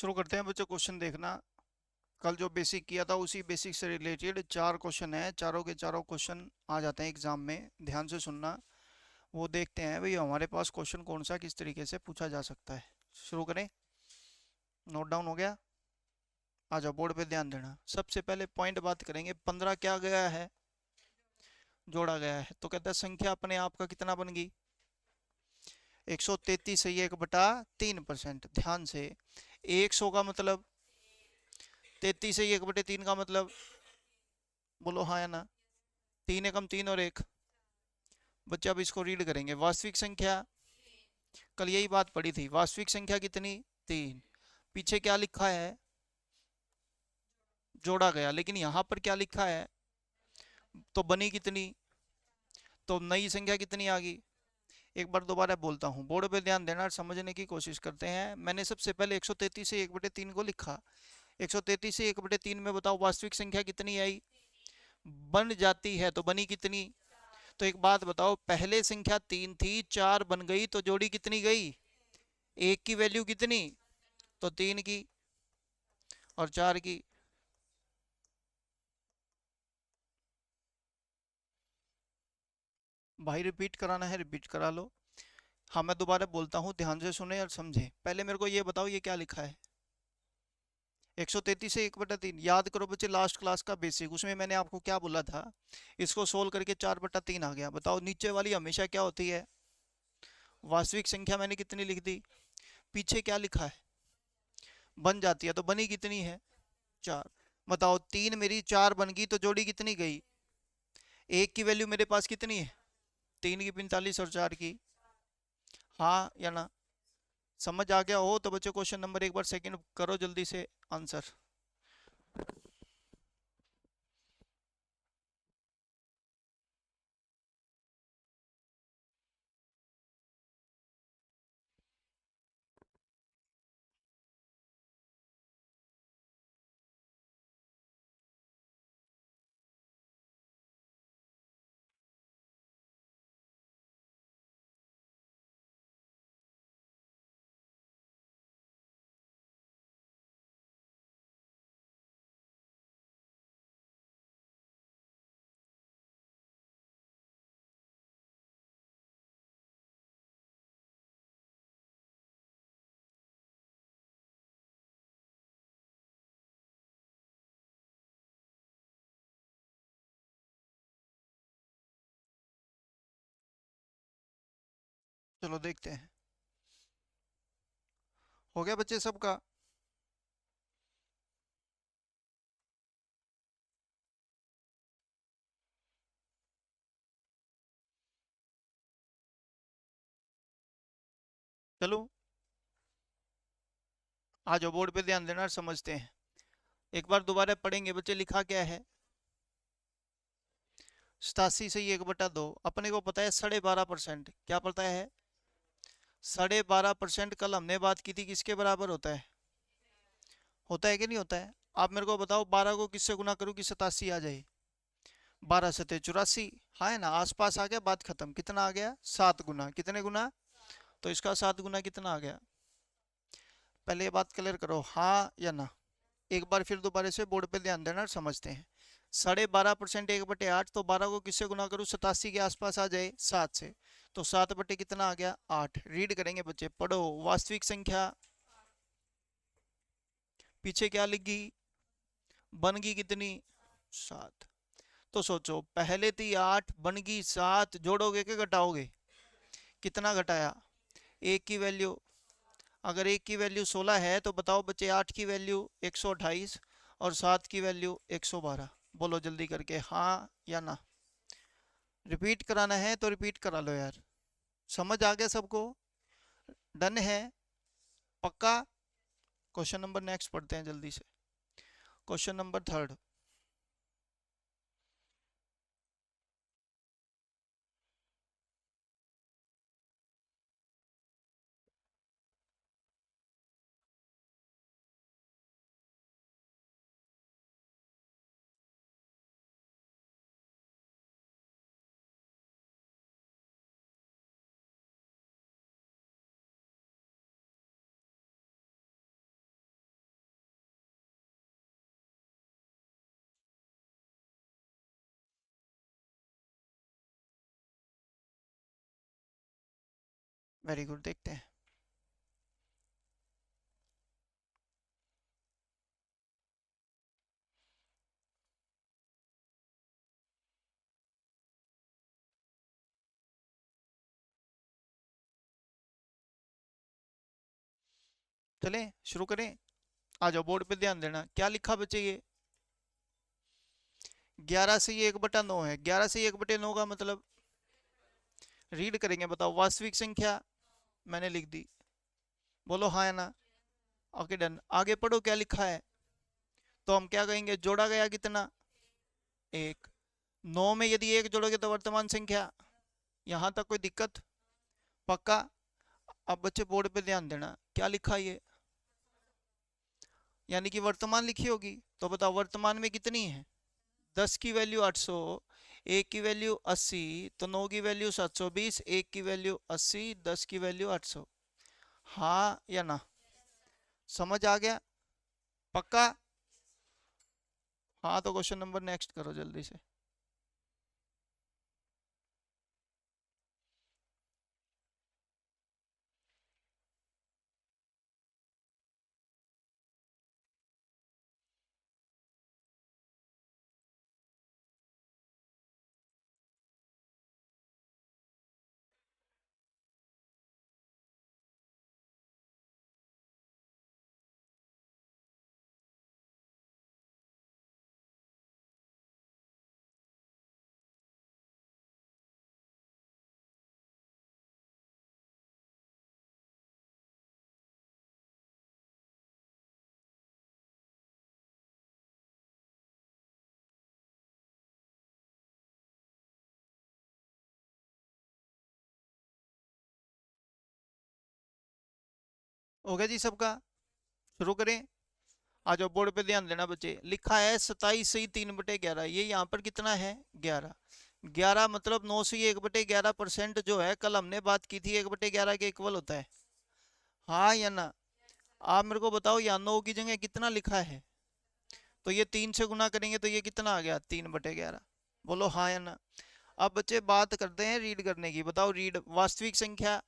शुरू करते हैं बच्चों। क्वेश्चन देखना, कल जो बेसिक किया था उसी बेसिक से रिलेटेड चार क्वेश्चन है। चारों के चारों क्वेश्चन आ जाते हैं एग्जाम में, ध्यान से सुनना। वो देखते हैं भाई हमारे पास क्वेश्चन कौन सा किस तरीके से पूछा जा सकता है। शुरू करें। नोट डाउन हो गया? आ जाओ, बोर्ड पे ध्यान देना। सबसे पहले पॉइंट बात करेंगे। 15 क्या गया है? जोड़ा गया है। तो कहता है संख्या अपने आप का कितना बन गई? 133 सही है, 1/3%। ध्यान से, 100 का मतलब 33 सही, 1/3 का मतलब बोलो हाँ या ना। तीन एकम तीन और एक। बच्चे अब इसको रीड करेंगे। वास्तविक संख्या, कल यही बात पड़ी थी। वास्तविक संख्या कितनी? तीन। पीछे क्या लिखा है? जोड़ा गया। लेकिन यहां पर क्या लिखा है? तो बनी कितनी? तो नई संख्या कितनी आ गई? एक बार दोबारा बोलता हूँ, बोर्ड पे ध्यान देना और समझने की कोशिश करते हैं। मैंने सबसे पहले 133 से 1/3 को लिखा। 133 से 1/3 में बताओ वास्तविक संख्या कितनी आई? बन जाती है तो बनी कितनी? तो एक बात बताओ, पहले संख्या तीन थी, चार बन गई तो जोड़ी कितनी गई? एक की वैल्यू कितनी? तो तीन की और चार की। भाई रिपीट कराना है रिपीट करा लो। हाँ मैं दोबारा बोलता हूँ, ध्यान से सुने और समझे। पहले मेरे को ये बताओ ये क्या लिखा है? 133 से 1/3। याद करो बच्चे लास्ट क्लास का बेसिक, उसमें मैंने आपको क्या बोला था? इसको सोल्व करके 4/3 आ गया। बताओ नीचे वाली हमेशा क्या होती है? वास्तविक संख्या। मैंने कितनी लिख दी? पीछे क्या लिखा है? बन जाती है। तो बनी कितनी है? चार। बताओ तीन मेरी चार बन गई तो जोड़ी कितनी गई? एक की वैल्यू मेरे पास कितनी है? तीन की 45 और चार की। हाँ या ना? समझ आ गया हो तो बच्चों क्वेश्चन नंबर एक बार सेकंड करो जल्दी से आंसर। चलो देखते हैं। हो गया बच्चे सबका? चलो आ जाओ, बोर्ड पे ध्यान देना और समझते हैं। एक बार दोबारा पढ़ेंगे बच्चे। लिखा क्या है? 87 से ही 1/2। अपने को पता है 12.5%। क्या पता है? 12.5%। कल हमने बात की थी किसके बराबर होता है? होता है कि नहीं होता है? आप मेरे को बताओ 12 को किससे गुना करूं कि 87 आ जाए? 12 सत्ते 84। हाँ है ना? आसपास आ गया, बात खत्म। कितना आ गया? 7 गुना। कितने गुना? तो इसका 7 गुना कितना आ गया? पहले ये बात क्लियर करो, हाँ या ना। एक बार फिर दोबारा से बोर्ड पे ध्यान देना और समझते हैं। 12.5% 1/8। तो 12 को किससे गुना करूँ 87 के आसपास आ जाए? 7 से। तो 7 बटे कितना आ गया? 8। रीड करेंगे बच्चे, पढ़ो। वास्तविक संख्या, पीछे क्या लिख गई? बन गई कितनी? 7। तो सोचो, पहले थी 8 बन गई 7, जोड़ोगे कि घटाओगे? कितना घटाया? एक की वैल्यू। अगर एक की वैल्यू 16 है तो बताओ बच्चे 8 की वैल्यू 128 और 7 की वैल्यू 112। बोलो जल्दी करके हाँ या ना। रिपीट कराना है तो रिपीट करा लो यार। समझ आ गया सबको? डन है? पक्का? क्वेश्चन नंबर नेक्स्ट पढ़ते हैं जल्दी से। Question number third. Very good, देखते हैं। चलें शुरू करें। आ जाओ, बोर्ड पे ध्यान देना, क्या लिखा बच्चे ये 11/1/9 है। 11/1/9 का मतलब रीड करेंगे, बताओ वास्तविक संख्या, मैंने लिख दी, बोलो हाँ या ना। ओके डन, आगे पढ़ो क्या लिखा है। तो हम क्या कहेंगे, जोड़ा गया कितना, एक। 9 में यदि एक जोड़ोगे तो वर्तमान संख्या, यहां तक कोई दिक्कत, पक्का। अब बच्चे बोर्ड पे ध्यान देना, क्या लिखा ये, यानी कि वर्तमान लिखी होगी, तो बताओ वर्तमान में कितनी है। 10 की वैल्यू 800, एक की वैल्यू 80, तो 9 की वैल्यू 720, एक की वैल्यू 80, 10 की वैल्यू 800। हाँ या ना, समझ आ गया, पक्का। हाँ तो क्वेश्चन नंबर नेक्स्ट करो जल्दी से। हो गया जी सबका, शुरू करें। आ जाओ, बोर्ड पे ध्यान देना बच्चे, लिखा है 27/3/11, ये यहाँ पर कितना है 11। 11 मतलब 9/1/11% जो है, कल हमने बात की थी 1/11 के इक्वल होता है, हाँ या ना। आप मेरे को बताओ, यहाँ 9 की जगह कितना लिखा है, तो ये 3 से गुना करेंगे तो ये कितना आ गया 3/11, बोलो हाँ या ना। अब बच्चे बात करते हैं रीड करने की, बताओ रीड वास्तविक संख्या,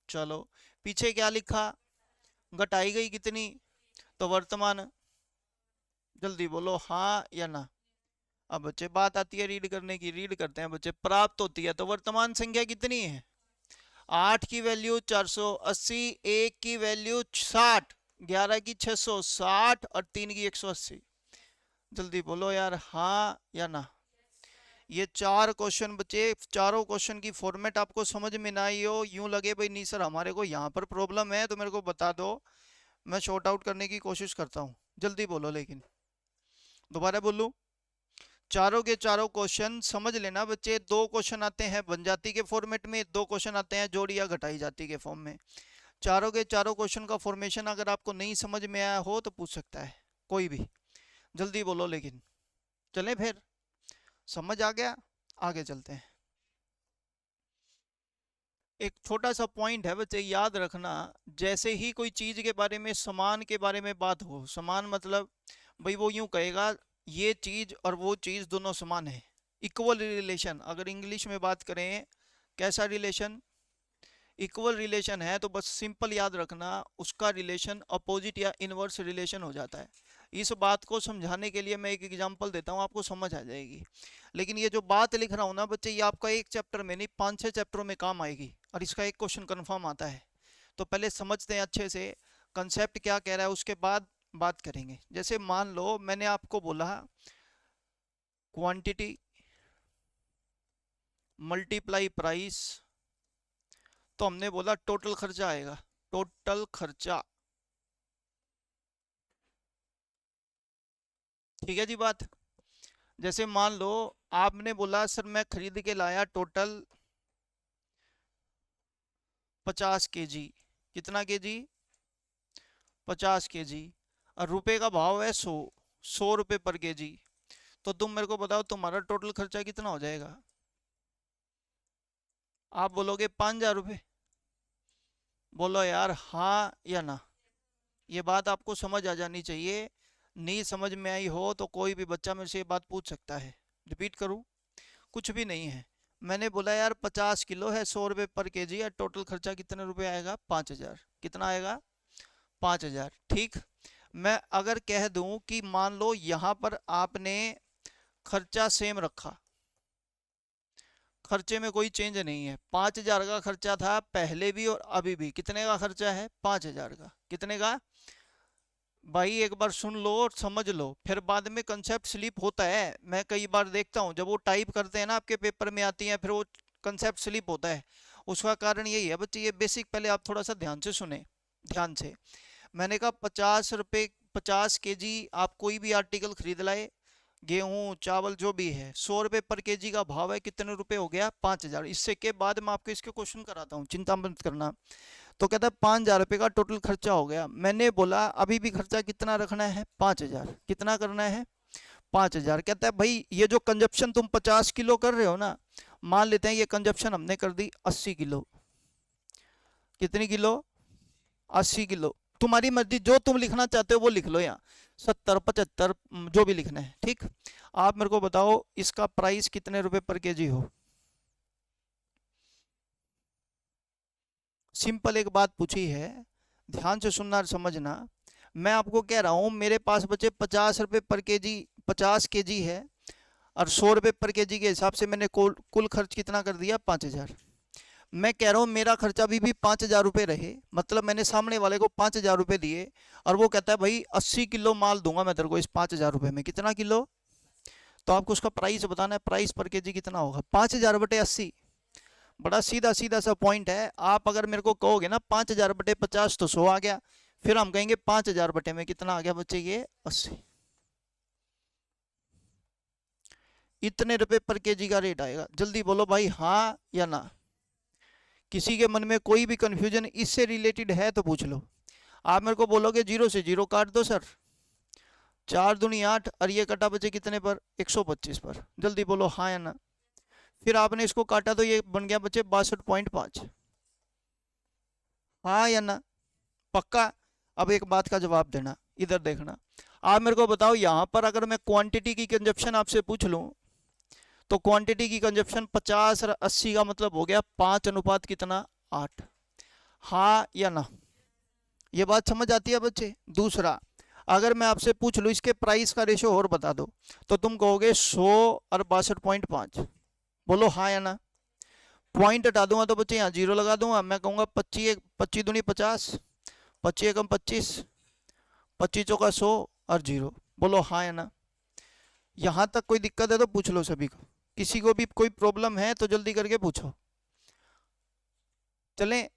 चलो पीछे क्या लिखा, घटाई गई कितनी, तो वर्तमान, जल्दी बोलो हाँ या ना। अब बच्चे बात आती है रीड करने की, रीड करते हैं बच्चे, प्राप्त होती है तो वर्तमान संख्या कितनी है, 8 की वैल्यू 480, एक की वैल्यू 60, 11 की 660 और 3 की 180। जल्दी बोलो यार हाँ या ना। ये चार क्वेश्चन बच्चे, चारों क्वेश्चन की फॉर्मेट आपको समझ में ना आई हो, यूं लगे भाई नहीं सर हमारे को यहाँ पर प्रॉब्लम है तो मेरे को बता दो, मैं शॉर्ट आउट करने की कोशिश करता हूँ, जल्दी बोलो। लेकिन दोबारा बोलूं, चारों के चारों क्वेश्चन समझ लेना बच्चे, दो क्वेश्चन आते हैं बन जाती के फॉर्मेट में, दो क्वेश्चन आते हैं जोड़ी या घटाई जाती के फॉर्म में। चारों के चारों क्वेश्चन का फॉर्मेशन अगर आपको नहीं समझ में आया हो तो पूछ सकता है कोई भी, जल्दी बोलो। लेकिन चलें फिर, समझ आ गया, आगे चलते हैं। एक छोटा सा पॉइंट है बच्चे, याद रखना, जैसे ही कोई चीज के बारे में, समान के बारे में बात हो, समान मतलब भाई वो यूं कहेगा ये चीज और वो चीज दोनों समान है, इक्वल रिलेशन, अगर इंग्लिश में बात करें कैसा रिलेशन, इक्वल रिलेशन है, तो बस सिंपल याद रखना उसका रिलेशन अपोजिट या इनवर्स रिलेशन हो जाता है। इस बात को समझाने के लिए मैं एक एग्जांपल देता हूँ, आपको समझ आ जाएगी। लेकिन ये जो बात लिख रहा हूँ ना बच्चे, ये आपका एक चैप्टर में नहीं 5-6 चैप्टरों में काम आएगी, और इसका एक क्वेश्चन कन्फर्म आता है। तो पहले समझते हैं अच्छे से कंसेप्ट क्या कह रहा है, उसके बाद बात करेंगे। जैसे मान लो मैंने आपको बोला क्वांटिटी मल्टीप्लाई प्राइस, तो हमने बोला टोटल खर्चा आएगा, टोटल खर्चा, ठीक है जी बात। जैसे मान लो आपने बोला सर मैं खरीद के लाया टोटल 50 kg, कितना केजी, 50 kg, और रुपए का भाव है 100 रुपए पर केजी, तो तुम मेरे को बताओ तुम्हारा टोटल खर्चा कितना हो जाएगा। आप बोलोगे 5,000 रुपये, बोलो यार हाँ या ना। ये बात आपको समझ आ जानी चाहिए, नहीं समझ में आई हो तो कोई भी बच्चा मेरे से ये बात पूछ सकता है। रिपीट करूं, कुछ भी नहीं है, मैंने बोला यार 50 किलो है, 100 रुपये पर केजी है, टोटल खर्चा कितने रुपए आएगा? 5,000। कितना आएगा? 5,000। ठीक। मैं अगर कह दूं कि मान लो यहां पर आपने खर्चा सेम रखा, खर्चे में कोई चेंज नहीं है, 5,000 का खर्चा था पहले भी और अभी भी, कितने का खर्चा है? 5,000 का। कितने का? भाई एक बार सुन लो और समझ लो, फिर बाद में कंसेप्ट स्लिप होता है। मैं कई बार देखता हूँ जब वो टाइप करते हैं ना, आपके पेपर में आती हैं, फिर वो कंसेप्ट स्लिप होता है। उसका कारण यही है बच्चे, ये बेसिक पहले आप थोड़ा सा ध्यान से सुने, ध्यान से। मैंने कहा 50 रुपये, 50 केजी आप कोई भी आर्टिकल खरीद लाए, गेहूं चावल जो भी है, 100 रुपये पर केजी का भाव है, कितने रुपए हो गया? 5,000। इससे के बाद मैं आपको इसके क्वेश्चन कराता हूँ, चिंता मत करना। तो कहता है 5,000 रुपये का टोटल खर्चा हो गया। मैंने बोला अभी भी खर्चा कितना रखना है? 5,000। कितना करना है? 5,000। कहता है भाई ये जो कंजप्शन तुम 50 किलो कर रहे हो ना, मान लेते हैं ये कंजप्शन हमने कर दी 80 किलो। कितनी किलो? 80 किलो। तुम्हारी मर्जी, जो तुम लिखना चाहते हो वो लिख लो यहाँ, 70 75 जो भी लिखना है। ठीक। आप मेरे को बताओ इसका प्राइस कितने रुपए पर केजी हो? सिंपल एक बात पूछी है, ध्यान से सुनना और समझना। मैं आपको कह रहा हूं मेरे पास बचे 50 रुपये पर केजी, 50 केजी है, और 100 रुपये पर केजी के हिसाब से मैंने कुल खर्च कितना कर दिया? 5,000। मैं कह रहा हूँ मेरा खर्चा भी 5,000 रुपये रहे, मतलब मैंने सामने वाले को 5,000 रुपये दिए, और वो कहता है भाई 80 किलो माल दूंगा मैं तेरे को इस 5,000 रुपये में। कितना किलो? तो आपको उसका प्राइस बताना है, प्राइस पर केजी कितना होगा? 5,000/80। बड़ा सीधा सीधा सा पॉइंट है। आप अगर मेरे को कहोगे ना 5,000/50 तो 100 आ गया, फिर हम कहेंगे 5,000 बटे में कितना आ गया बच्चे? ये 80। इतने रुपए पर केजी का रेट आएगा। जल्दी बोलो भाई हाँ या ना। किसी के मन में कोई भी कंफ्यूजन इससे रिलेटेड है तो पूछ लो। आप मेरे को बोलोगे 0 से 0 काट दो सर, 4 दूनी 8, और ये कटा बचे कितने पर? 125 पर। जल्दी बोलो हाँ या ना। फिर आपने इसको काटा तो ये बन गया बचे 62.5। हाँ या ना? पक्का? अब एक बात का जवाब देना, इधर देखना। आप मेरे को बताओ यहाँ पर अगर मैं क्वांटिटी की कंजप्शन आपसे पूछ लूँ, तो क्वांटिटी की कंजप्शन 50 और 80 का मतलब हो गया 5 अनुपात कितना? 8। हाँ या ना? ये बात समझ आती है बच्चे? दूसरा, अगर मैं आपसे पूछ लूँ इसके प्राइस का रेशो और बता दो, तो तुम कहोगे 100 और 62.5। बोलो हाँ या ना। पॉइंट हटा दूंगा तो बच्चे यहाँ 0 लगा दूंगा, मैं कहूँगा 25, 25 दूनी 50, 25 एकम 25, 25 चौका 100, और 0। बोलो हाँ या ना। यहाँ तक कोई दिक्कत है तो पूछ लो सभी को, किसी को भी कोई प्रॉब्लम है तो जल्दी करके पूछो। चलें।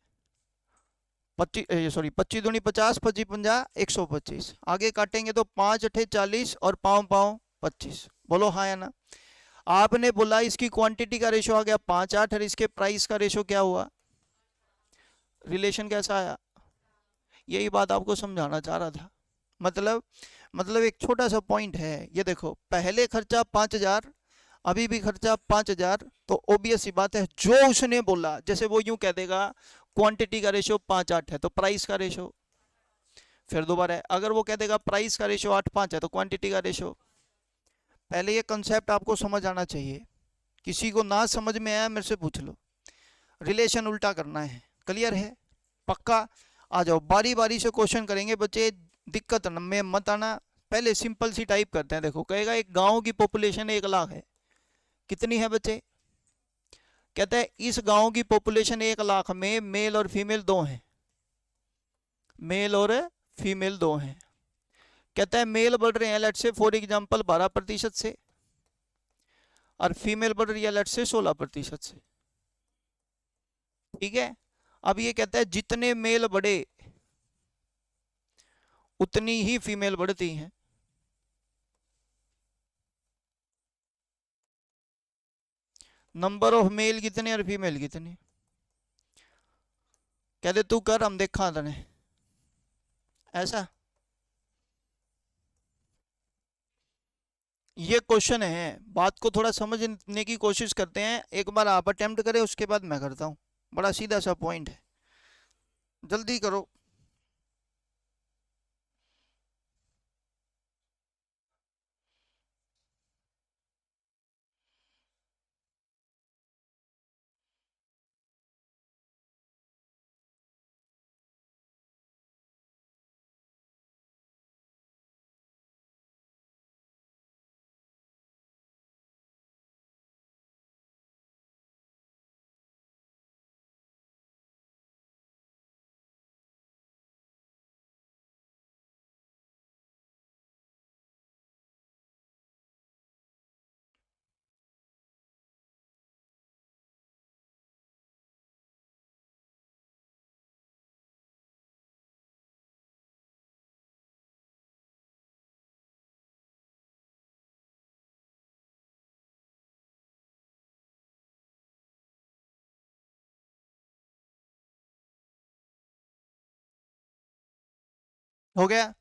25 दूनी 50, 25 पंजा 125। आगे काटेंगे तो 5 अठे 40 और पाँव पाँव 25। बोलो हाँ या ना। आपने बोला इसकी क्वांटिटी का रेशो आ गया 5 8, और इसके प्राइस का रेशो क्या हुआ? रिलेशन कैसा आया? यही बात आपको समझाना चाह रहा था। मतलब एक छोटा सा पॉइंट है, ये देखो पहले खर्चा 5,000, अभी भी खर्चा 5,000, तो ओबियस सी बात है जो उसने बोला, जैसे वो यूं कह देगा क्वांटिटी का रेशो 5 8 है तो प्राइस का रेशो, फिर दोबारा है अगर वो कह देगा प्राइस का रेशो 8 5 है तो क्वांटिटी का रेशो। पहले ये कंसेप्ट आपको समझ आना चाहिए। किसी को ना समझ में आया मेरे से पूछ लो। रिलेशन उल्टा करना है, क्लियर है? पक्का? आ जाओ बारी बारी से क्वेश्चन करेंगे बच्चे, दिक्कत में मत आना। पहले सिंपल सी टाइप करते हैं। देखो कहेगा एक गांव की पॉपुलेशन 1 लाख है, कितनी है बच्चे? कहता है इस गांव की पॉपुलेशन 1 लाख में मेल और फीमेल 2 हैं, मेल और फीमेल 2 हैं। कहता है मेल बढ़ रहे हैं लेट से फॉर एग्जांपल 12% से, और फीमेल बढ़ रही है लेट से 16% से। ठीक है। अब ये कहता है जितने मेल बढ़े उतनी ही फीमेल बढ़ती हैं। नंबर ऑफ मेल कितने और फीमेल कितने? कहते तू कर हम देखा तने, ऐसा। ये क्वेश्चन है, बात को थोड़ा समझने की कोशिश करते हैं। एक बार आप अटेम्प्ट करें उसके बाद मैं करता हूँ। बड़ा सीधा सा पॉइंट है, जल्दी करो। हो गया।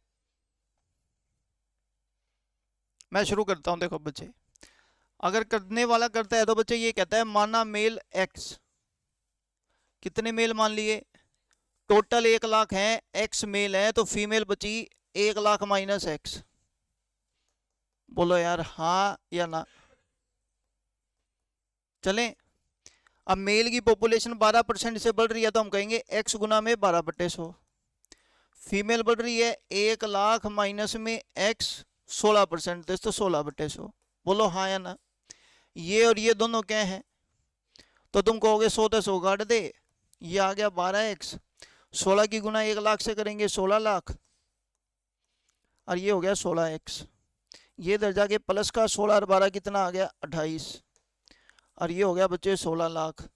मैं शुरू करता हूं, देखो बच्चे, अगर करने वाला करता है तो बच्चे ये कहता है माना मेल एक्स, कितने मेल मान लिए, टोटल 1 लाख है, एक्स मेल है, तो फीमेल बची 1 लाख माइनस एक्स। बोलो यार हाँ या ना। चलें, अब मेल की पॉपुलेशन 12% से बढ़ रही है तो हम कहेंगे x गुना में 12/100। फीमेल बढ़ रही है 1 लाख माइनस में x 16%, तो 16/100। बोलो हाँ या ना। ये और ये दोनों क्या हैं, तो तुम कहोगे 100 काट दे, ये आ गया 12x, 16 की गुना 1 लाख से करेंगे 16 लाख, और ये हो गया 16x। ये इधर जाके प्लस का 16 और 12 कितना आ गया 28, और ये हो गया बच्चे 16 लाख,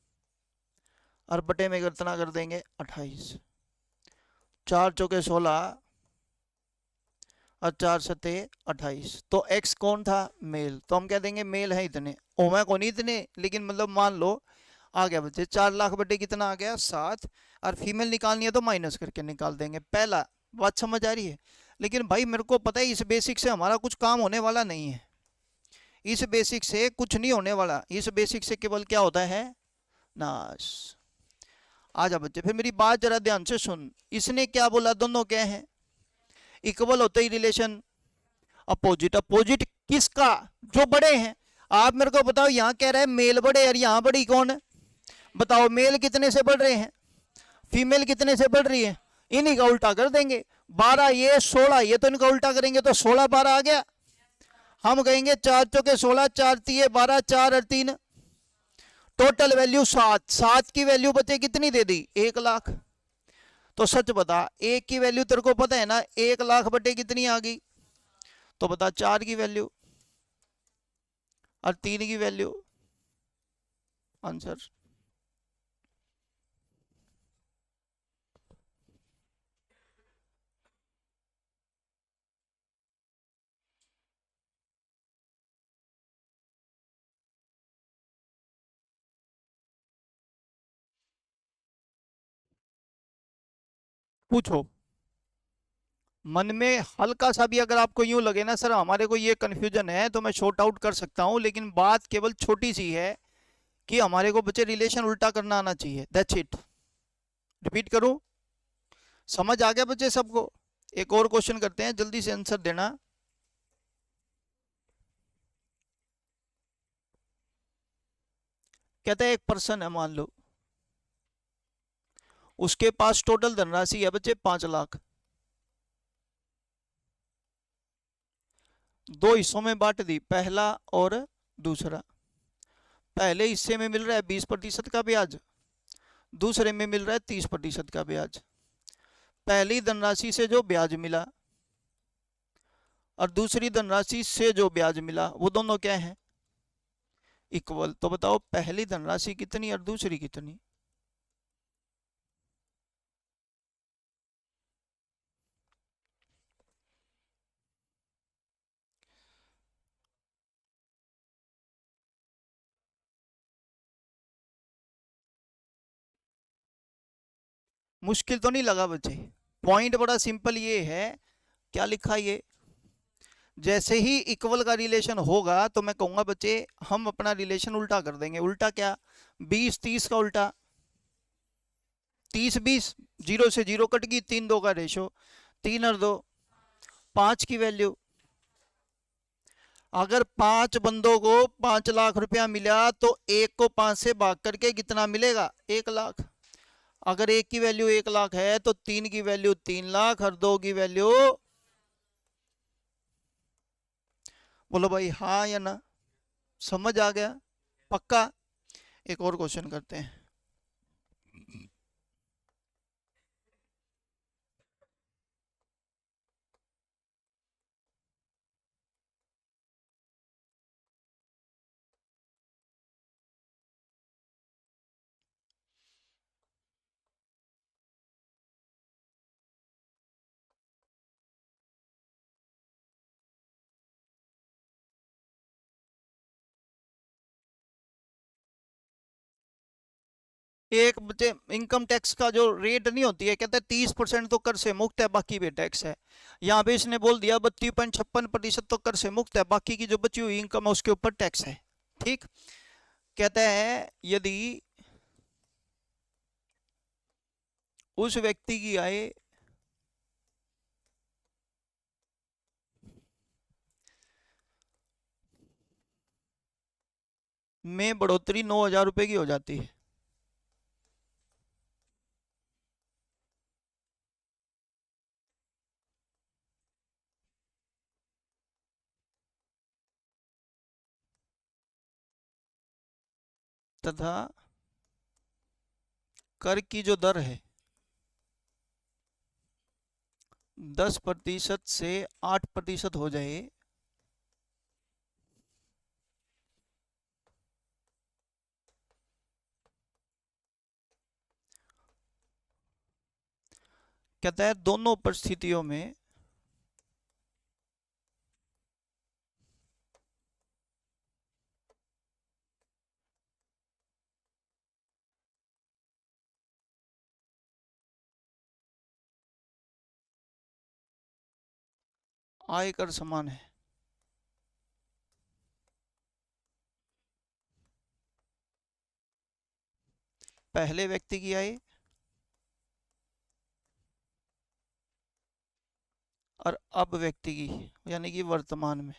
और बटे में कितना कर देंगे 28, 4 चौके 16 और 4 सत्ते 28। तो x कौन था, मेल, तो हम कह देंगे मेल है इतने, ओमा को नहीं इतने, लेकिन मतलब मान लो आ गया बच्चे 4 लाख बटे कितना आ गया 7, और फीमेल निकालनी है तो माइनस करके निकाल देंगे। पहला बात समझ आ रही है। लेकिन भाई मेरे को पता है इस बेसिक से हमारा कुछ काम होने वाला नहीं है, इस बेसिक से कुछ नहीं होने वाला, इस बेसिक से केवल क्या होता है, नाश। आ जा बच्चे, फिर मेरी बात जरा ध्यान से सुन, इसने क्या बोला, दोनों क्या हैं, इक्वल होते ही रिलेशन अपोजिट। अपोजिट किसका, जो बड़े हैं। आप मेरे को बताओ, यहाँ कह रहा है मेल बड़े और यहाँ बड़ी कौन है, बताओ मेल कितने से बढ़ रहे हैं, फीमेल कितने से बढ़ रही है, इन्हीं का उल्टा कर देंगे। 12 ये 16 ये, तो इनका उल्टा करेंगे तो 16 12 आ गया। हम कहेंगे 4 चौके 16, 4 तिये 12, 4 और 3, टोटल वैल्यू 7, 7 की वैल्यू बचे कितनी दे दी 1 लाख। तो सच बता, एक की वैल्यू तेरे को पता है ना, 1 लाख बटे कितनी आ गई, तो बता 4 की वैल्यू और 3 की वैल्यू, आंसर। पूछो, मन में हल्का सा भी अगर आपको यूं लगे ना सर हमारे को ये कंफ्यूजन है, तो मैं शॉर्ट आउट कर सकता हूं, लेकिन बात केवल छोटी सी है कि हमारे को बच्चे रिलेशन उल्टा करना आना चाहिए, दैट्स इट। रिपीट करूं, समझ आ गया बच्चे सबको। एक और क्वेश्चन करते हैं, जल्दी से आंसर देना। कहते हैं एक पर्सन है मान लो, उसके पास टोटल धनराशि है बच्चे 5 लाख, दो हिस्सों में बांट दी, पहला और दूसरा। पहले हिस्से में मिल रहा है 20% का ब्याज, दूसरे में मिल रहा है 30% का ब्याज। पहली धनराशि से जो ब्याज मिला और दूसरी धनराशि से जो ब्याज मिला वो दोनों क्या है, इक्वल। तो बताओ पहली धनराशि कितनी और दूसरी कितनी। मुश्किल तो नहीं लगा बच्चे, पॉइंट बड़ा सिंपल ये है, क्या लिखा ये, जैसे ही इक्वल का रिलेशन होगा तो मैं कहूंगा बच्चे हम अपना रिलेशन उल्टा कर देंगे। उल्टा क्या, 20 30 का उल्टा, 30 20, जीरो से जीरो कट गई, 3 2 का रेशो, 3 और 2 5 की वैल्यू। अगर 5 बंदों को 5 लाख रुपया मिला तो एक को 5 से भाग करके कितना मिलेगा 1 लाख। अगर एक की वैल्यू 1 लाख है तो 3 की वैल्यू 3 लाख और 2 की वैल्यू, बोलो भाई हाँ या ना, समझ आ गया पक्का। एक और क्वेश्चन करते हैं। एक बच्चे इनकम टैक्स का जो रेट नहीं होती है, कहते हैं 30% तो कर से मुक्त है, बाकी भी टैक्स है। यहाँ पे इसने बोल दिया 32.56% तो कर से मुक्त है, बाकी की जो बची हुई इनकम है उसके ऊपर टैक्स है। ठीक, कहते हैं यदि उस व्यक्ति की आय में बढ़ोतरी 9,000 रुपए की हो जाती है, तथा कर की जो दर है 10% से 8% हो जाए, कहता है दोनों परिस्थितियों में आयकर समान है। पहले व्यक्ति की आय और अब व्यक्ति की, यानी कि वर्तमान में।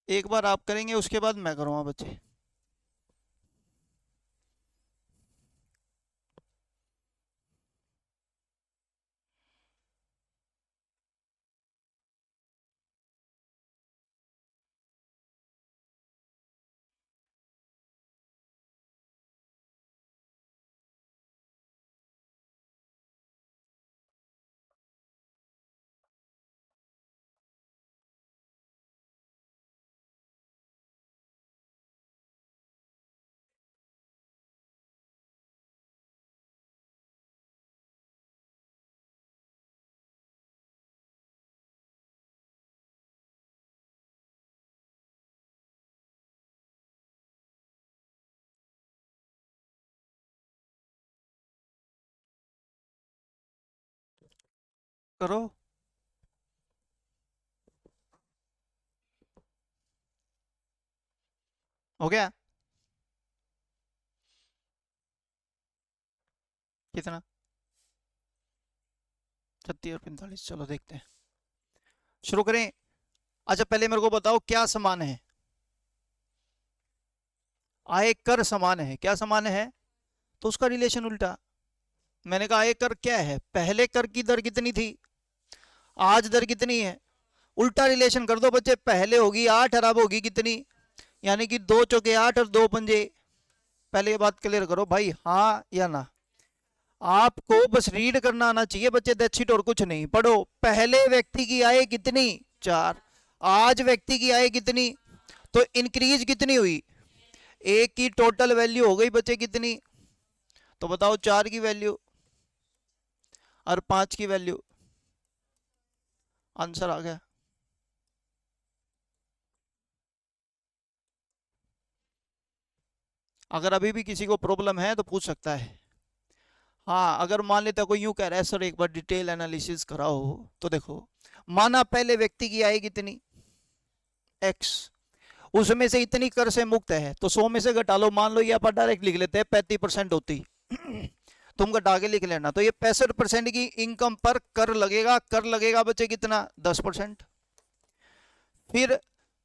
एक बार आप करेंगे उसके बाद मैं करूँगा बच्चे। करो। हो गया कितना? 36 और 45, चलो देखते हैं, शुरू करें। अच्छा पहले मेरे को बताओ क्या समान है? आय कर समान है, क्या समान है? तो उसका रिलेशन उल्टा। मैंने कहा आय कर क्या है, पहले कर की दर कितनी थी, आज दर कितनी है, उल्टा रिलेशन कर दो बच्चे। पहले होगी 8 और अब होगी कितनी, यानी कि 2 चौके 8 और 2 पंजे। पहले ये बात क्लियर करो भाई, हाँ या ना। आपको बस रीड करना आना चाहिए बच्चे, दैट्स इट, और कुछ नहीं। पढ़ो, पहले व्यक्ति की आय कितनी, 4, आज व्यक्ति की आय कितनी, तो इंक्रीज कितनी हुई, एक की टोटल वैल्यू हो गई बच्चे कितनी, तो बताओ 4 की वैल्यू और 5 की वैल्यू, आंसर आ गया। अगर अभी भी किसी को प्रॉब्लम है तो पूछ सकता है। हाँ, अगर मान लेता कोई यूं कह रहा है सर एक बार डिटेल एनालिसिस कराओ, तो देखो, माना पहले व्यक्ति की आय कितनी, एक्स, उसमें से इतनी कर से मुक्त है, तो 100 में से घटा लो, मान लो ये आप डायरेक्ट लिख लेते हैं 35% होती तुम घटा के लिख लेना, तो ये 65% की इनकम पर कर लगेगा। कर लगेगा बच्चे कितना, 10%। फिर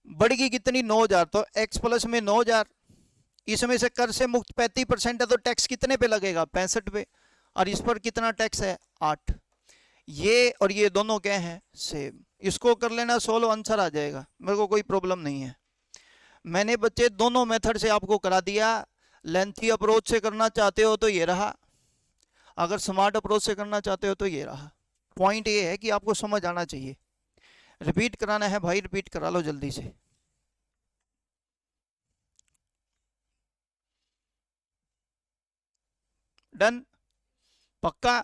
बढ़ेगी कितनी, 9,000, तो एक्स प्लस में 9,000, इसमें से कर से मुक्त 35% है, तो टैक्स कितने पे लगेगा, 65 पे, और इस पर कितना टैक्स है, 8। ये और ये दोनों क्या हैं, सेम। इसको कर लेना सोल्व, आंसर आ जाएगा, मेरे को कोई प्रॉब्लम नहीं है। मैंने बच्चे दोनों मेथड से आपको करा दिया। लेंथी अप्रोच से करना चाहते हो तो ये रहा, अगर स्मार्ट अप्रोच से करना चाहते हो तो ये रहा। पॉइंट ये है कि आपको समझ आना चाहिए। रिपीट कराना है भाई, रिपीट करा लो जल्दी से। डन, पक्का?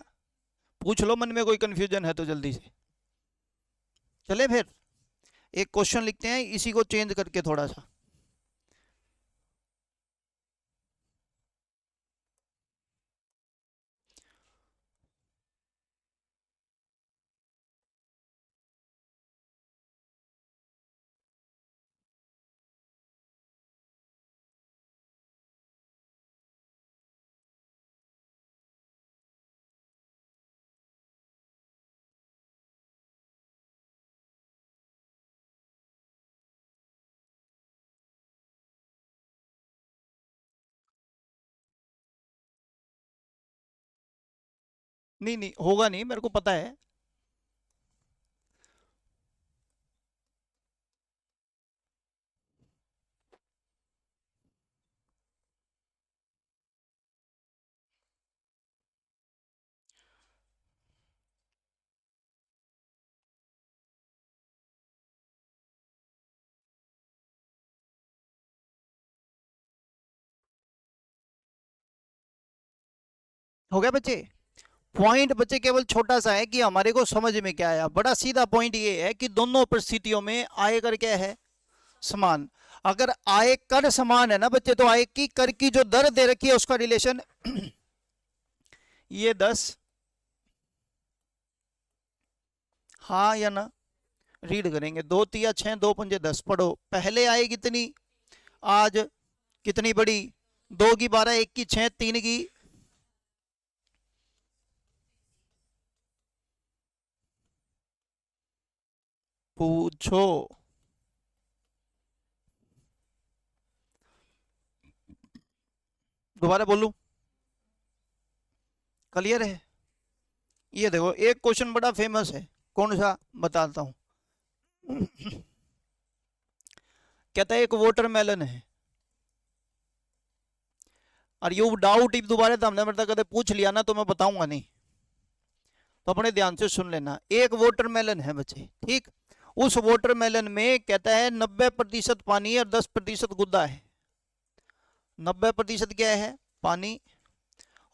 पूछ लो मन में कोई कंफ्यूजन है तो जल्दी से। चले फिर, एक क्वेश्चन लिखते हैं इसी को चेंज करके थोड़ा सा। नहीं नहीं होगा नहीं, मेरे को पता है। हो गया बच्चे? पॉइंट बच्चे केवल छोटा सा है कि हमारे को समझ में क्या आया। बड़ा सीधा पॉइंट ये है कि दोनों परिस्थितियों में आयकर क्या है, समान। अगर आय कर समान है ना बच्चे, तो आय की कर की जो दर दे रखी है उसका रिलेशन ये 10, हाँ या ना? रीड करेंगे। 2 तिया 6, 2 पंजे 10। पढ़ो। पहले आय कितनी, आज कितनी बड़ी, 2 की 12, 1 की 6, 3 की, पूछो। दोबारा बोलूं? क्लियर है? ये देखो एक क्वेश्चन बड़ा फेमस है, कौन सा बताता हूं। कहता है एक वाटरमेलन है, और यू डाउट इफ दोबारा तो हमने मतलब कदे पूछ लिया ना तो मैं बताऊंगा नहीं, तो अपने ध्यान से सुन लेना। एक वाटरमेलन है बच्चे, ठीक। उस वाटरमेलन में कहता है 90% पानी और 10% गुद्दा है। 90% क्या है, पानी,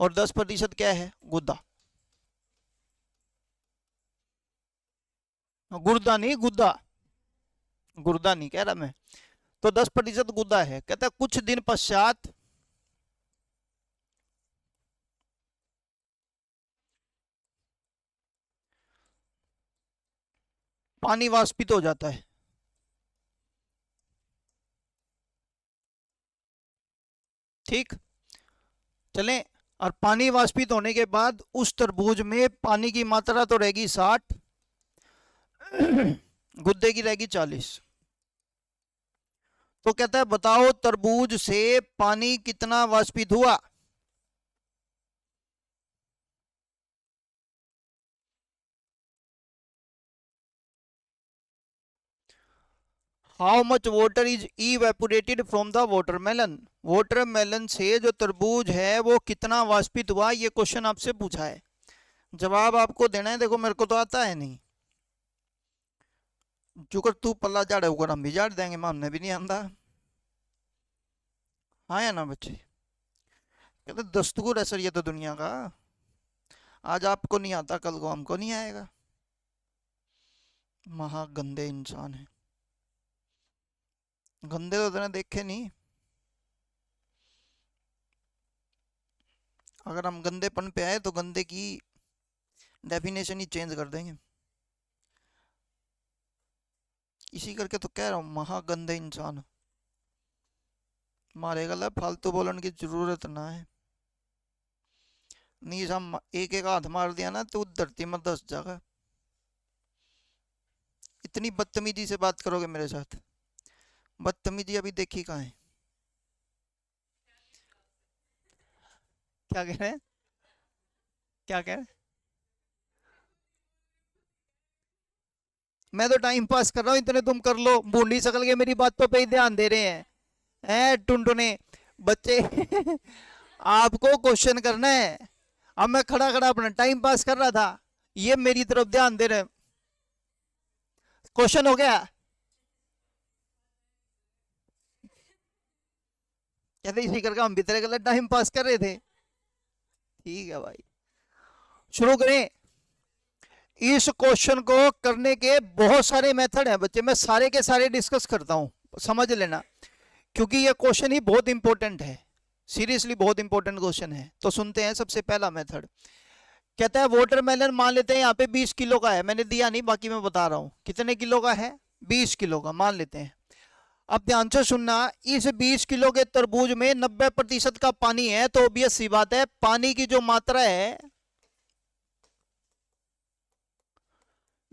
और 10% क्या है, गुद्दा। गुर्दा नहीं, गुद्दा, गुर्दा नहीं कह रहा मैं। तो 10% गुद्दा है। कहता है कुछ दिन पश्चात पानी वाष्पित हो जाता है, ठीक। चलें। और पानी वाष्पित होने के बाद उस तरबूज में पानी की मात्रा तो रहेगी 60, गुद्दे की रहेगी 40। तो कहता है बताओ तरबूज से पानी कितना वाष्पित हुआ। How much water is evaporated from the watermelon. Watermelon से जो तरबूज है वो कितना वाष्पित हुआ, ये क्वेश्चन आपसे पूछा है। जवाब आपको देना है। देखो मेरे को तो आता है नहीं, चुकर तू पल्ला झाड़े ऊपर हम भी झाड़ देंगे, हमने भी नहीं आंदा। हाँ या ना बच्चे? कहते दस्तूर है सर ये तो दुनिया का, आज आपको नहीं आता कल को हमको नहीं आएगा। महा गंदे इंसान है। गंदे तो तूने देखे नहीं। अगर हम गंदेपन पे आए तो गंदे की डेफिनेशन ही चेंज कर देंगे। इसी करके तो कह रहा हूँ महा गंदे इंसान। मारे गला फालतू बोलने की जरूरत ना है। नहीं हम एक एक हाथ मार दिया ना तो धरती में 10 जगह। इतनी बदतमीजी से बात करोगे मेरे साथ? बदतमीजी अभी देखी कहाँ है? क्या कह रहे हैं? क्या कह रहे हैं? मैं तो टाइम पास कर रहा हूँ, इतने तुम कर लो। बूढ़ी शकल के मेरी बातों पे ही ध्यान दे रहे हैं, टुनटुने बच्चे। आपको क्वेश्चन करना है। अब मैं खड़ा खड़ा अपना टाइम पास कर रहा था, ये मेरी तरफ ध्यान दे रहे। क्वेश्चन हो गया? कहते इसी करके हम भीतर गलत टाइम पास कर रहे थे। ठीक है भाई, शुरू करें। इस क्वेश्चन को करने के बहुत सारे मेथड हैं बच्चे, मैं सारे के सारे डिस्कस करता हूं, समझ लेना, क्योंकि ये क्वेश्चन ही बहुत इंपॉर्टेंट है, सीरियसली बहुत इंपॉर्टेंट क्वेश्चन है। तो सुनते हैं सबसे पहला मेथड। कहता है वाटरमेलन मान लेते हैं यहाँ पे 20 किलो का है, मैंने दिया नहीं, बाकी मैं बता रहा हूँ कितने किलो का है, 20 किलो का मान लेते हैं। अब ध्यान से सुनना, इस 20 किलो के तरबूज में 90% का पानी है, तो ऑब्वियस सी बात है पानी की जो मात्रा है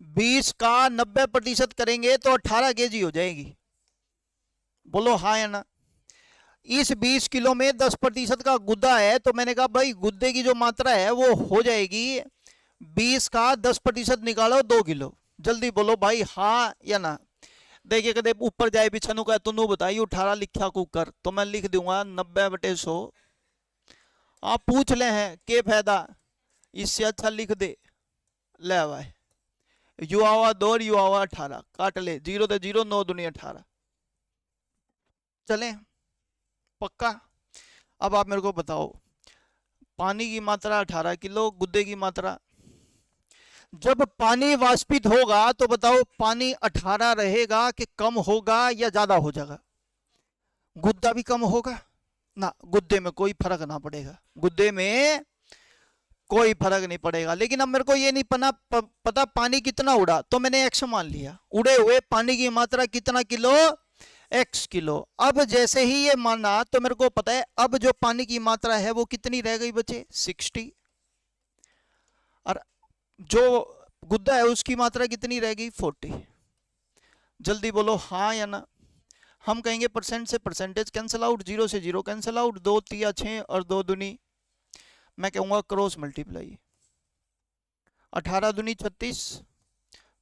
20 का 90% करेंगे तो 18 केजी हो जाएगी। बोलो हाँ या ना। इस 20 किलो में 10% का गुद्दा है, तो मैंने कहा भाई गुद्दे की जो मात्रा है वो हो जाएगी 20 का 10% निकालो 2 किलो। जल्दी बोलो भाई हाँ या ना। देखिए कदे ऊपर जाए बिछानू का तुनू बताइए 18 लिखा कुकर, तो मैं लिख दूंगा 90/100। आप पूछ ले हैं के फायदा, इससे अच्छा लिख दे। ले भाई यू आवा 2 और यू आवा 18, काट ले, 0 तो 0, 9 दूनी 18। चले पक्का। अब आप मेरे को बताओ, पानी की मात्रा 18 किलो, गुद्दे की मात्रा, जब पानी वाष्पित होगा तो बताओ पानी 18 रहेगा कि कम होगा या ज्यादा हो जाएगा? गुद्दा भी कम होगा ना, गुद्दे में कोई फर्क ना पड़ेगा, गुद्दे में कोई फर्क नहीं पड़ेगा। लेकिन अब मेरे को ये नहीं पता पानी कितना उड़ा, तो मैंने एक्स मान लिया, उड़े हुए पानी की मात्रा कितना किलो, x किलो। अब जैसे ही ये माना तो मेरे को पता है अब जो पानी की मात्रा है वो कितनी रह गई बचे, 60, और जो गुद्दा है उसकी मात्रा कितनी रह गई, 40। जल्दी बोलो हाँ या ना। हम कहेंगे परसेंट से परसेंटेज कैंसिल आउट, 0 से 0 कैंसिल आउट, 2 तिया 6 और 2 दूनी, मैं कहूंगा क्रॉस मल्टीप्लाई, 18 दूनी 36,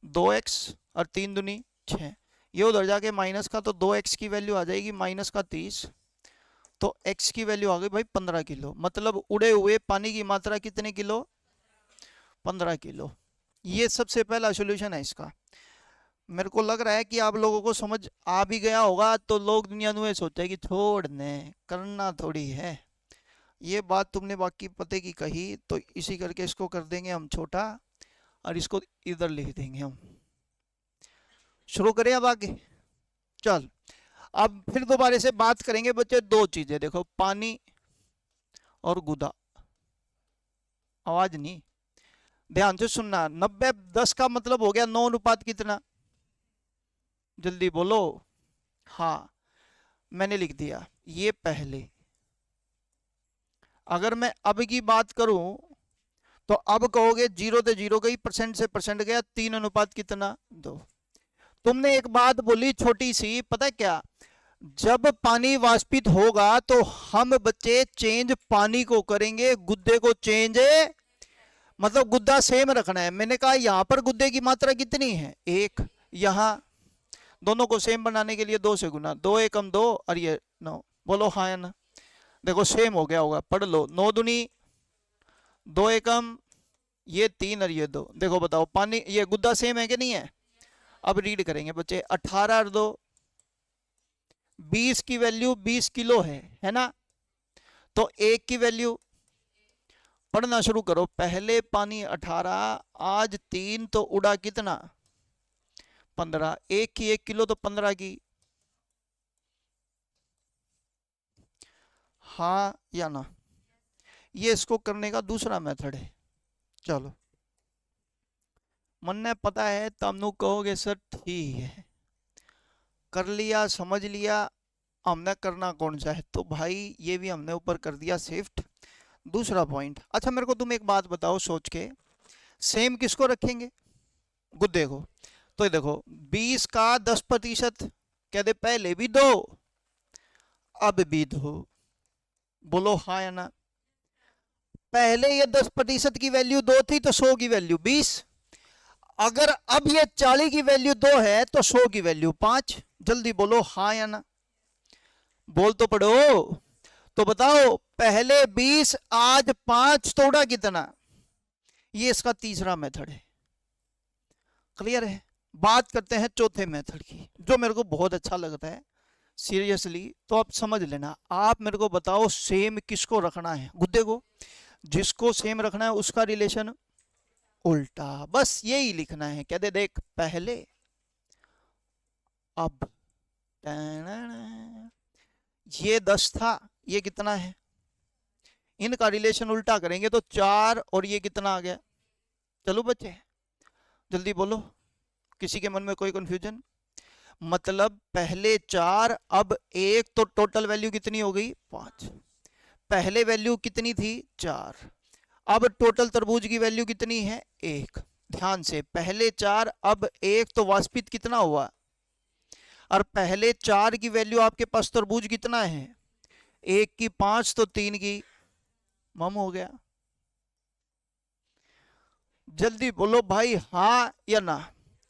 2x और 3 दूनी 6, ये उधर जाके माइनस का, तो 2x की वैल्यू आ जाएगी माइनस का 30, तो x की वैल्यू आ गई भाई 15 किलो। मतलब उड़े हुए पानी की मात्रा कितने किलो, 15 किलो। ये सबसे पहला सॉल्यूशन है इसका। मेरे को लग रहा है कि आप लोगों को समझ आ भी गया होगा, तो लोग दुनिया में सोचते हैं कि छोड़ने करना थोड़ी है। ये बात तुमने बाकी पते की कही, तो इसी करके इसको कर देंगे हम छोटा और इसको इधर लिख देंगे हम। शुरू करें अब आगे, चल अब फिर दोबारा से बात करेंगे बच्चे, दो चीजें देखो, पानी और गुदा। आवाज नहीं, ध्यान से सुनना। 90/10 का मतलब हो गया 9 अनुपात कितना, जल्दी बोलो हाँ, मैंने लिख दिया ये पहले। अगर मैं अब की बात करूं तो अब कहोगे 0 से 0 गई, परसेंट से परसेंट गया, 3 अनुपात कितना, 2। तुमने एक बात बोली छोटी सी, पता है क्या, जब पानी वाष्पित होगा तो हम बच्चे चेंज पानी को करेंगे, गुद्दे को चेंज, मतलब गुद्दा सेम रखना है। मैंने कहा यहां पर गुद्दे की मात्रा कितनी है, 1, यहां दोनों को सेम बनाने के लिए 2 से गुना, 2 एकम 2 और ये 9। बोलो हाँ या ना। देखो सेम हो गया होगा, पढ़ लो, 9 दूनी 2 एकम, ये 3 और ये 2। देखो बताओ पानी ये गुद्दा सेम है कि नहीं है। अब रीड करेंगे बच्चे, 18 और 2 20 की वैल्यू 20 किलो है ना, तो 1 की वैल्यू, पढ़ना शुरू करो, पहले पानी 18, आज 3, तो उड़ा कितना, 15, 1 की 1 किलो तो 15 की, हाँ या ना। ये इसको करने का दूसरा मेथड है। चलो मन ने पता है तमनु कहोगे सर ठीक है, कर लिया समझ लिया, हमने करना कौन सा है, तो भाई ये भी हमने ऊपर कर दिया शिफ्ट। दूसरा पॉइंट, अच्छा मेरे को तुम एक बात बताओ सोच के, सेम किसको रखेंगे, गुद्दे को। तो देखो 20 का 10%, कहते पहले भी 2 अब भी 2, बोलो हाँ या ना। पहले ये 10% की वैल्यू 2 थी तो 100 की वैल्यू 20, अगर अब ये 40 की वैल्यू 2 है तो 100 की वैल्यू 5। जल्दी बोलो हाँ या ना, बोल तो पड़ो। तो बताओ पहले 20 आज 5, तो उड़ा कितना, ये इसका तीसरा मेथड है। क्लियर है। बात करते हैं चौथे मेथड की, जो मेरे को बहुत अच्छा लगता है सीरियसली, तो आप समझ लेना। आप मेरे को बताओ सेम किसको रखना है, गुद्दे को, जिसको सेम रखना है उसका रिलेशन उल्टा, बस यही लिखना है। कहते देख पहले अब, ये 10 था, ये कितना है, इनका रिलेशन उल्टा करेंगे तो 4 और ये कितना आ गया। चलो बच्चे जल्दी बोलो, किसी के मन में कोई कंफ्यूजन? मतलब पहले 4 अब 1 तो टोटल वैल्यू कितनी हो गई 5। पहले वैल्यू कितनी थी 4, अब टोटल तरबूज की वैल्यू कितनी है 1। ध्यान से, पहले 4 अब 1 तो वास्तविक कितना हुआ, और पहले 4 की वैल्यू आपके पास तरबूज कितना है 1 की 5 तो 3 की मम हो गया। जल्दी बोलो भाई हाँ या ना।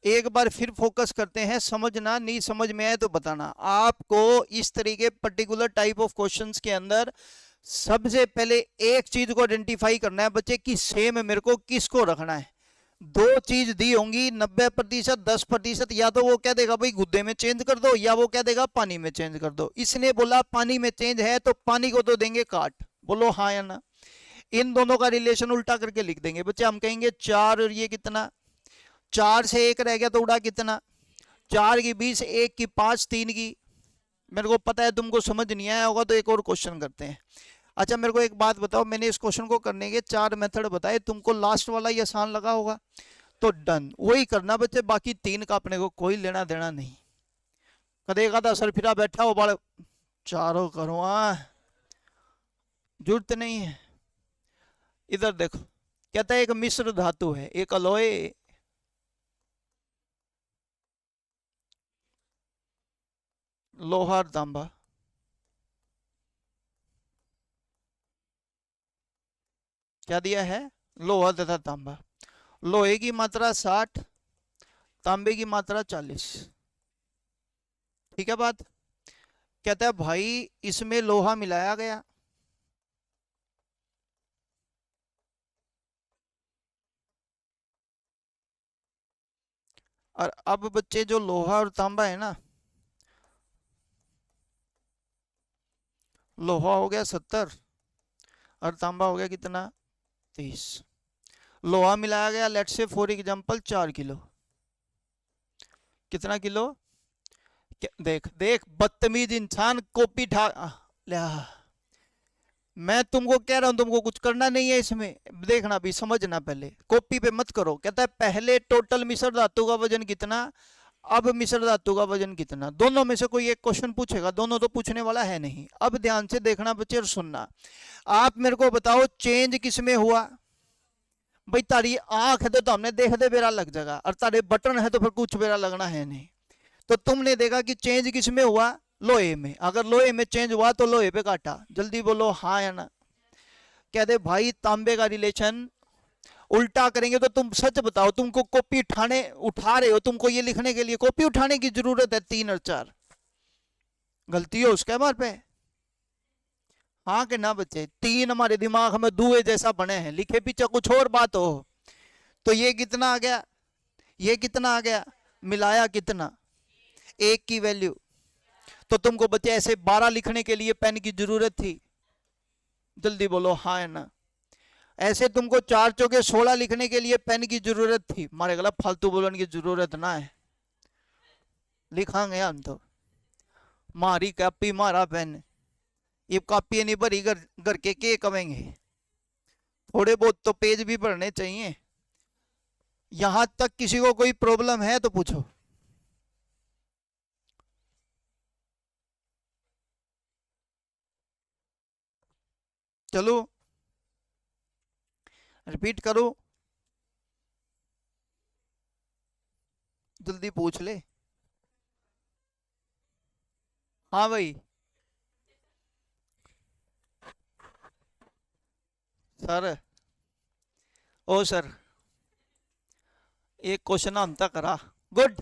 एक बार फिर फोकस करते हैं, समझना, नहीं समझ में आए तो बताना। आपको इस तरीके पर्टिकुलर टाइप ऑफ क्वेश्चंस के अंदर सबसे पहले एक चीज को आइडेंटिफाई करना है बच्चे कि सेम मेरे को किसको रखना है। दो चीज दी होंगी 90% 10%, या तो वो कह देगा भाई गुद्दे में चेंज कर दो, या वो कह देगा पानी में चेंज कर दो। इसने बोला पानी में चेंज है तो पानी को तो देंगे काट। बोलो हाँ या ना। इन दोनों का रिलेशन उल्टा करके लिख देंगे बच्चे। हम कहेंगे 4 और ये कितना, 4 से 1 रह गया तो उड़ा कितना, 4 की 20, 1 की 5, 3 की। मेरे को पता है तुमको समझ नहीं आया होगा तो एक और क्वेश्चन करते हैं। अच्छा मेरे को एक बात बताओ, मैंने इस क्वेश्चन को करने के 4 मेथड बताए, तुमको लास्ट वाला ही आसान लगा होगा तो डन वही करना बच्चे। बाकी 3 का अपने को कोई लेना देना नहीं। कदेगा था सर फिरा बैठा हो बड़े चारों करो, जरूरत नहीं है। इधर देखो, कहता है एक मिश्र धातु है, एक अलॉय, लोहा तांबा, क्या दिया है, लोहा तथा तांबा। लोहे की मात्रा 60, तांबे की मात्रा 40। ठीक है बात। कहता है भाई इसमें लोहा मिलाया गया, और अब बच्चे जो लोहा और तांबा है ना, लोहा हो गया 70 और तांबा हो गया कितना 30। लोहा मिलाया गया लेट से फॉर एग्जांपल 4 किलो। कितना किलो, देख देख बदतमीज इंसान, कॉपी ठा लिया। मैं तुमको कह रहा हूं तुमको कुछ करना नहीं है इसमें, देखना भी समझना, पहले कॉपी पे मत करो। कहता है पहले टोटल मिश्र धातु का वजन कितना, अब मिश्र धातु का वजन कितना। दोनों में से कोई एक क्वेश्चन पूछेगा, दोनों तो पूछने वाला है नहीं। अब ध्यान से देखना बच्चे और सुनना। आप मेरे को बताओ चेंज किसमें हुआ। भाई तारी आंख है तो हमने देख दे बेरा लग जाएगा, और तारे बटन है तो फिर कुछ बेरा लगना है नहीं। तो तुमने देखा कि चेंज किसमें हुआ, लोहे में। अगर लोहे में चेंज हुआ तो लोहे पे काटा। जल्दी बोलो हाँ या ना। कह दे भाई तांबे का रिलेशन उल्टा करेंगे तो तुम सच बताओ, तुमको कॉपी उठा रहे हो, तुमको ये लिखने के लिए कॉपी उठाने की जरूरत है 3 और 4। गलती हो उसके हमारे पे, हाँ कि ना बच्चे। 3 हमारे दिमाग में धुएं जैसा बने हैं, लिखे पीछे कुछ और बात हो। तो ये कितना आ गया, ये कितना आ गया, मिलाया कितना 1 की वैल्यू। तो तुमको बच्चे ऐसे 12 लिखने के लिए पेन की जरूरत थी। जल्दी बोलो हाँ या ना। ऐसे तुमको 4 चौके 16 लिखने के लिए पेन की जरूरत थी। मारे गला फालतू बोलने की जरूरत ना है, लिखांगे हम तो। मारी कॉपी मारा पेन, ये कॉपी नहीं भरी घर के कमेंगे। थोड़े बहुत तो पेज भी भरने चाहिए। यहां तक किसी को कोई प्रॉब्लम है तो पूछो। चलो रिपीट करो, जल्दी पूछ ले। हाँ भाई सर, ओ सर एक क्वेश्चन हम तक करा। गुड।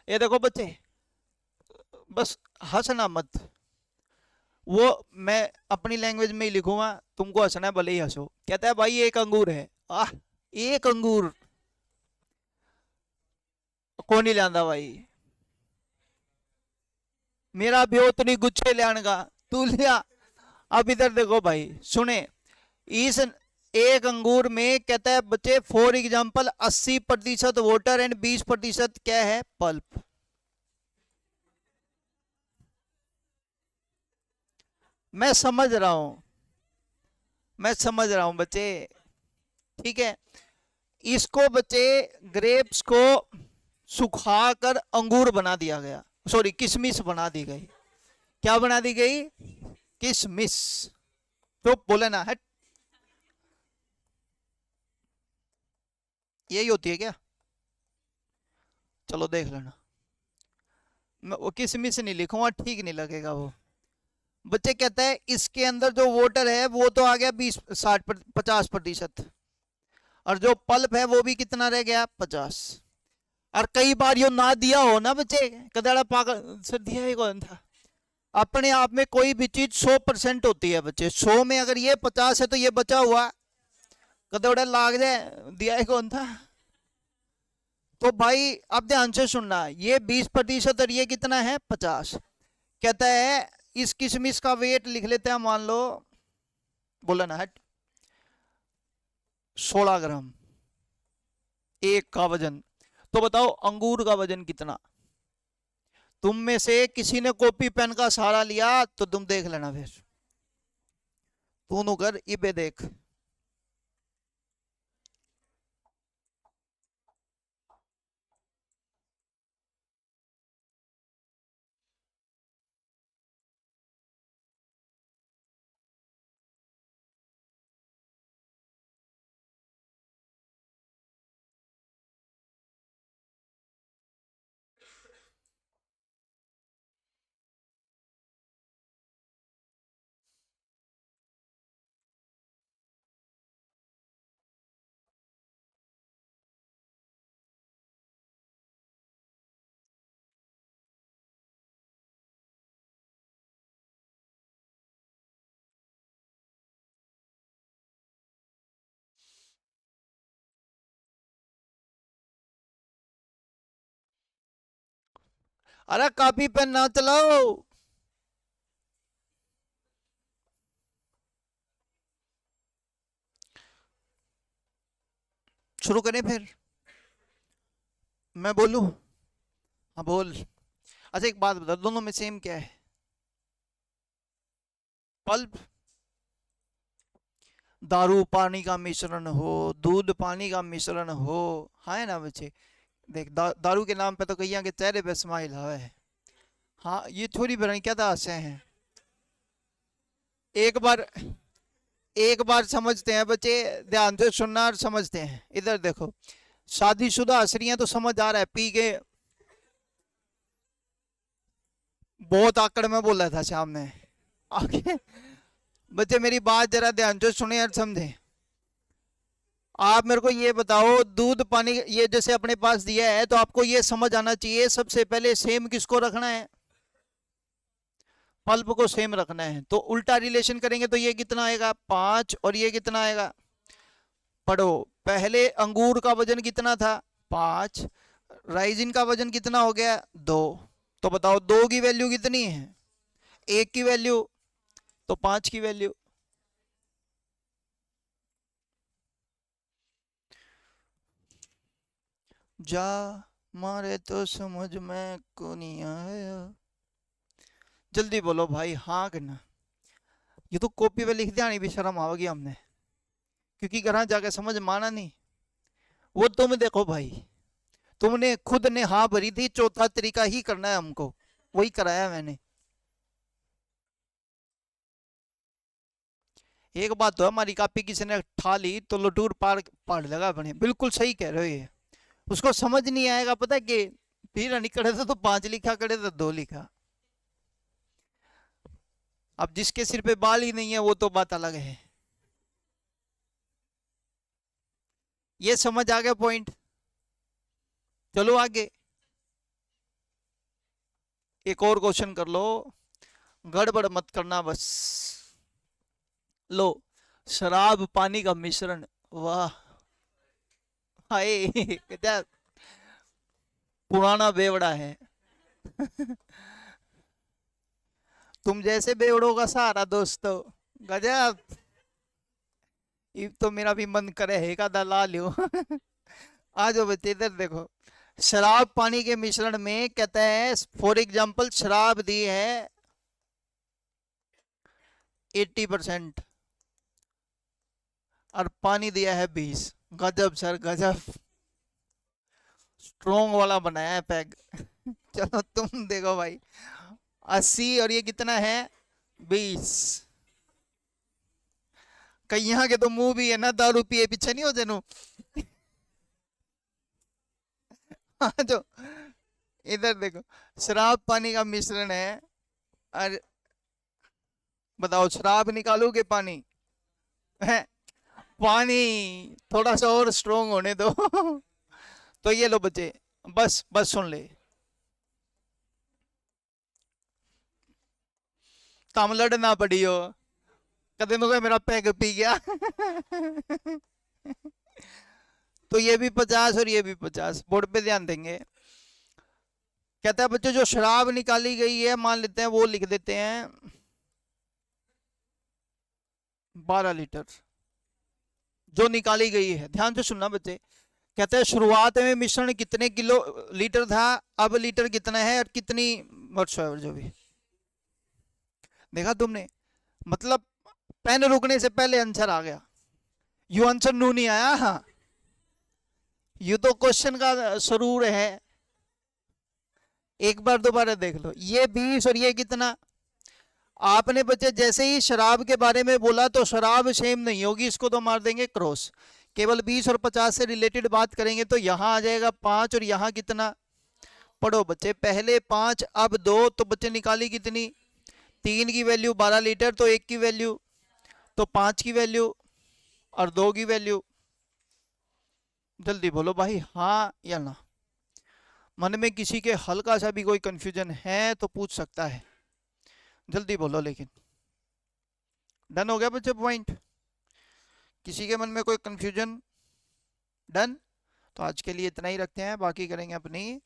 ये देखो बच्चे, बस हंसना मत। वो मैं अपनी लैंग्वेज में ही लिखूंगा, तुमको हंसना है भले ही हंसो। कहता है भाई एक अंगूर है, आह एक अंगूर कौन नहीं लांदा भाई, मेरा भी उतनी गुच्छे लाने का तू लिया। अब इधर देखो भाई सुने, इस एक अंगूर में कहता है बच्चे फॉर एग्जाम्पल 80% वाटर एंड 20% क्या है, पल्प। मैं समझ रहा हूं, मैं समझ रहा हूं बच्चे, ठीक है। इसको बच्चे ग्रेप्स को सुखाकर अंगूर बना दिया गया, सॉरी किशमिश बना दी गई। क्या बना दी गई, किशमिश। तो बोले ना, हट, यही होती है क्या? चलो देख लेना, मैं वो किशमिश नहीं लिखूंगा, ठीक नहीं लगेगा वो। बच्चे कहते हैं इसके अंदर जो वाटर है वो तो आ गया 50%, और जो पल्प है वो भी कितना रह गया, 50। और कई बार यो ना दिया हो ना बच्चे, कदाड़ा पागल सर दिया ही कौन था। अपने आप में कोई भी चीज 100% होती है बच्चे, 100 में अगर ये 50 है तो ये बचा हुआ कदौड़ा लाग जाए, दिया ही कौन था। तो भाई अब ध्यान से सुनना, ये 20% और ये कितना है, 50। कहता है इस किशमिश का वेट लिख लेते हैं, मान लो, बोला ना, हट, 16 ग्राम एक का वजन। तो बताओ अंगूर का वजन कितना। तुम में से किसी ने कॉपी पेन का सहारा लिया तो तुम देख लेना, फिर तू कर इबे देख। अरे कॉपी पेन ना चलाओ। शुरू करें फिर, मैं बोलूं? हाँ बोल। अच्छा एक बात बता, दोनों में सेम क्या है, पल्प। दारू पानी का मिश्रण हो, दूध पानी का मिश्रण हो, हाँ है ना बच्चे। देख दारू के नाम पे तो कईया के चेहरे पे स्माइल है। हाँ ये थोड़ी बड़ी क्या था हंसे हैं। एक बार, एक बार समझते हैं बच्चे, ध्यान से सुनना और समझते हैं, इधर देखो। शादीशुदा हंस रही हैं तो समझ आ रहा है, पी के बहुत आकड़ में बोला था शाम ने आगे। बच्चे मेरी बात जरा ध्यान से सुने और समझे। आप मेरे को ये बताओ, दूध पानी ये जैसे अपने पास दिया है तो आपको ये समझ आना चाहिए सबसे पहले सेम किसको रखना है, पल्प को सेम रखना है। तो उल्टा रिलेशन करेंगे तो ये कितना आएगा, 5, और ये कितना आएगा, पढ़ो। पहले अंगूर का वजन कितना था, 5। राइजिन का वजन कितना हो गया, 2। तो बताओ 2 की वैल्यू कितनी है, 1 की वैल्यू, तो 5 की वैल्यू। जा मारे तो समझ में को नहीं आया, जल्दी बोलो भाई हाँ कि ना। ये तो कॉपी पे लिख दिया, नहीं भी शर्म आवेगी हमने, क्योंकि घर जाके समझ माना नहीं। वो तुम देखो भाई, तुमने खुद ने हाँ भरी थी, चौथा तरीका ही करना है हमको, वही कराया मैंने। एक बात तो हमारी कॉपी किसी ने ठा ली तो लटूर पार पाड़ लगा बने, बिल्कुल सही कह रहे हो ये। उसको समझ नहीं आएगा, पता है कि फिर नहीं करे तो 5 लिखा, करे तो 2 लिखा। अब जिसके सिर पे बाल ही नहीं है वो तो बात अलग है। ये समझ आ गया पॉइंट। चलो आगे, एक और क्वेश्चन कर लो, गड़बड़ मत करना बस। लो, शराब पानी का मिश्रण, वाह, हाय क्या पुराना बेवड़ा है। तुम जैसे बेवड़ों का सहारा दोस्तों, गजब। ये तो मेरा भी मन करे है का दला लो। आ जाओ बच्चे इधर देखो। शराब पानी के मिश्रण में कहता है, फॉर एग्जाम्पल शराब दी है 80% और पानी दिया है 20। गजब सर गजब, स्ट्रोंग वाला बनाया है पैग। चलो तुम देखो भाई, 80 और ये कितना है 20। कहीं यहाँ के तो मुंह भी है ना, दारू पिए पीछे नहीं हो जनू। हाँ जो, इधर देखो, शराब पानी का मिश्रण है। और बताओ शराब निकालोगे पानी है, पानी थोड़ा सा और स्ट्रोंग होने दो। तो ये लो बच्चे, बस बस सुन ले, तम लड़ ना पड़ी हो कदे नु मेरा पैग पी गया। तो ये भी 50 और ये भी 50, बोर्ड पे ध्यान देंगे। कहता है बच्चों जो शराब निकाली गई है, मान लेते हैं वो लिख देते हैं 12 लीटर जो निकाली गई है। ध्यान से सुनना बच्चे, कहते हैं शुरुआत में मिश्रण कितने किलो लीटर था, अब लीटर कितना है और कितनी व्हाटसोएवर जो भी। देखा तुमने, मतलब पेन रुकने से पहले आंसर आ गया। यू आंसर नू नहीं आया। हाँ, यू तो क्वेश्चन का सरूर है। एक बार दोबारा देख लो, ये 20 और ये कितना। आपने बच्चे जैसे ही शराब के बारे में बोला तो शराब सेम नहीं होगी, इसको तो मार देंगे क्रॉस। केवल 20 और 50 से रिलेटेड बात करेंगे तो यहाँ आ जाएगा 5 और यहाँ कितना। पढ़ो बच्चे, पहले 5 अब 2, तो बच्चे निकाली कितनी, 3 की वैल्यू 12 लीटर, तो 1 की वैल्यू, तो 5 की वैल्यू और 2 की वैल्यू। जल्दी बोलो भाई, हाँ या ना। मन में किसी के हल्का सा भी कोई कंफ्यूजन है तो पूछ सकता है, जल्दी बोलो लेकिन। डन हो गया बच्चे पॉइंट, किसी के मन में कोई कंफ्यूजन। डन, तो आज के लिए इतना ही रखते हैं, बाकी करेंगे अपनी